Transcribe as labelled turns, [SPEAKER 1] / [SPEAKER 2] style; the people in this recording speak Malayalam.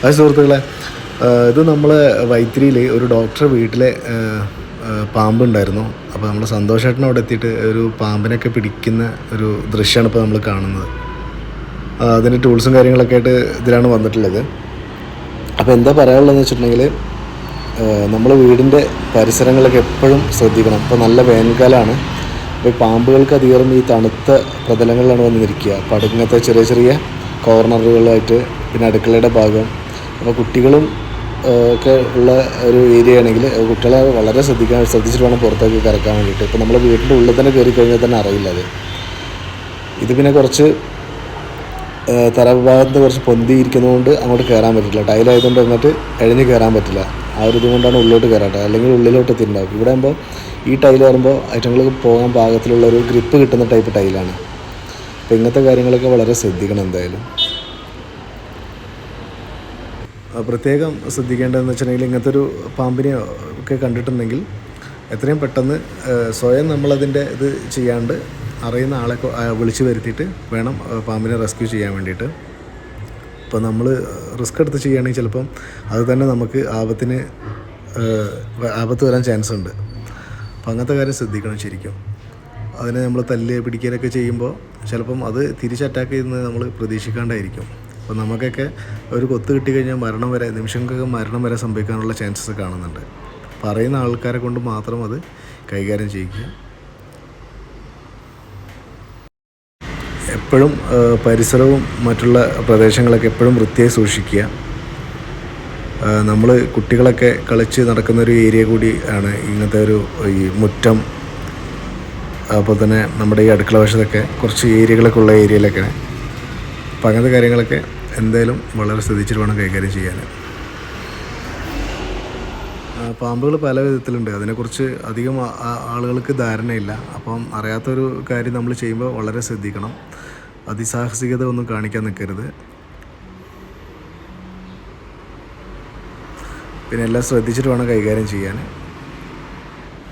[SPEAKER 1] അത് സുഹൃത്തുക്കളെ, ഇത് നമ്മൾ വൈത്തിരിയിൽ ഒരു ഡോക്ടറെ വീട്ടിലെ പാമ്പുണ്ടായിരുന്നു. അപ്പോൾ നമ്മൾ സന്തോഷേട്ടൻ അവിടെ എത്തിയിട്ട് ഒരു പാമ്പിനൊക്കെ പിടിക്കുന്ന ഒരു ദൃശ്യമാണ് ഇപ്പോൾ നമ്മൾ കാണുന്നത്. അതിൻ്റെ ടൂൾസും കാര്യങ്ങളൊക്കെ ആയിട്ട് ഇതിലാണ് വന്നിട്ടുള്ളത്. അപ്പോൾ എന്താ പറയാനുള്ളതെന്ന് വെച്ചിട്ടുണ്ടെങ്കിൽ, നമ്മൾ വീടിൻ്റെ പരിസരങ്ങളൊക്കെ എപ്പോഴും ശ്രദ്ധിക്കണം. ഇപ്പോൾ നല്ല വേനൽക്കാലമാണ്. അപ്പോൾ പാമ്പുകൾക്ക് അധികം ഈ തണുത്ത പ്രതലങ്ങളിലാണ് വന്നിരിക്കുക. അപ്പോൾ അടുങ്ങത്തെ ചെറിയ ചെറിയ കോർണറുകളായിട്ട്, പിന്നെ അടുക്കളയുടെ ഭാഗം. അപ്പോൾ കുട്ടികളും ഒക്കെ ഉള്ള ഒരു ഏരിയ ആണെങ്കിൽ കുട്ടികളെ വളരെ ശ്രദ്ധിച്ചിട്ട് വേണം പുറത്തേക്ക് കറക്കാൻ വേണ്ടിയിട്ട്. ഇപ്പോൾ നമ്മൾ വീട്ടിൻ്റെ ഉള്ളിൽ തന്നെ കയറി കഴിഞ്ഞാൽ തന്നെ അറിയില്ല അത്. ഇത് പിന്നെ കുറച്ച് തറഭാഗത്ത് കുറച്ച് പൊന്തിയിരിക്കുന്നതുകൊണ്ട് അങ്ങോട്ട് കയറാൻ പറ്റില്ല. ടൈലായതുകൊണ്ട് അങ്ങോട്ട് എഴഞ്ഞ് കയറാൻ പറ്റില്ല. ആ ഒരു ഇതുകൊണ്ടാണ് ഉള്ളിലോട്ട് കയറാട്ടെ, അല്ലെങ്കിൽ ഉള്ളിലോട്ട് എത്തിയിട്ടുണ്ടാവും. ഇവിടെ ആകുമ്പോൾ ഈ ടൈൽ വരുമ്പോൾ ഐറ്റങ്ങൾക്ക് പോകാൻ പാകത്തിലുള്ള ഒരു ഗ്രിപ്പ് കിട്ടുന്ന ടൈപ്പ് ടൈലാണ്. അപ്പോൾ ഇങ്ങനത്തെ കാര്യങ്ങളൊക്കെ വളരെ ശ്രദ്ധിക്കണം എന്തായാലും. പ്രത്യേകം ശ്രദ്ധിക്കേണ്ടതെന്ന് വെച്ചിട്ടുണ്ടെങ്കിൽ, ഇങ്ങനത്തെ ഒരു പാമ്പിനെ ഒക്കെ കണ്ടിട്ടുണ്ടെങ്കിൽ എത്രയും പെട്ടെന്ന് സ്വയം നമ്മളതിൻ്റെ ഇത് ചെയ്യാണ്ട് അറിയുന്ന ആളെ വിളിച്ച് വരുത്തിയിട്ട് വേണം പാമ്പിനെ റെസ്ക്യൂ ചെയ്യാൻ വേണ്ടിയിട്ട്. ഇപ്പോൾ നമ്മൾ റിസ്ക് എടുത്ത് ചെയ്യുകയാണെങ്കിൽ ചിലപ്പം അത് തന്നെ നമുക്ക് ആപത്ത് വരാൻ ചാൻസ് ഉണ്ട്. അപ്പം അങ്ങനത്തെ കാര്യം ശ്രദ്ധിക്കണം ശരിക്കും. അതിനെ നമ്മൾ തല്ല് പിടിക്കാനൊക്കെ ചെയ്യുമ്പോൾ ചിലപ്പം അത് തിരിച്ച് അറ്റാക്ക് ചെയ്യുന്നത് നമ്മൾ പ്രതീക്ഷിക്കാണ്ടായിരിക്കും. അപ്പോൾ നമുക്കൊക്കെ ഒരു കൊത്ത് കിട്ടിക്കഴിഞ്ഞാൽ നിമിഷങ്ങൾക്കൊക്കെ മരണം വരെ സംഭവിക്കാനുള്ള ചാൻസസ് കാണുന്നുണ്ട്. പറയുന്ന ആൾക്കാരെ കൊണ്ട് മാത്രം അത് കൈകാര്യം ചെയ്യിക്കുക. എപ്പോഴും പരിസരവും മറ്റുള്ള പ്രദേശങ്ങളൊക്കെ എപ്പോഴും വൃത്തിയായി സൂക്ഷിക്കുക. നമ്മൾ കുട്ടികളൊക്കെ കളിച്ച് നടക്കുന്നൊരു ഏരിയ കൂടി ആണ് ഇങ്ങനത്തെ ഈ മുറ്റം. അപ്പോൾ തന്നെ നമ്മുടെ ഈ അടുക്കള വശത്തൊക്കെ കുറച്ച് ഏരിയകളൊക്കെ ഉള്ള ഏരിയയിലൊക്കെ. അപ്പോൾ അങ്ങനത്തെ കാര്യങ്ങളൊക്കെ എന്തായാലും വളരെ ശ്രദ്ധിച്ചിട്ട് വേണം കൈകാര്യം ചെയ്യാൻ. പാമ്പുകൾ പല വിധത്തിലുണ്ട്. അതിനെക്കുറിച്ച് അധികം ആളുകൾക്ക് ധാരണയില്ല. അപ്പം അറിയാത്തൊരു കാര്യം നമ്മൾ ചെയ്യുമ്പോൾ വളരെ ശ്രദ്ധിക്കണം. അതിസാഹസികത ഒന്നും കാണിക്കാൻ നിൽക്കരുത്. പിന്നെ എല്ലാം ശ്രദ്ധിച്ചിട്ട് വേണം കൈകാര്യം ചെയ്യാൻ.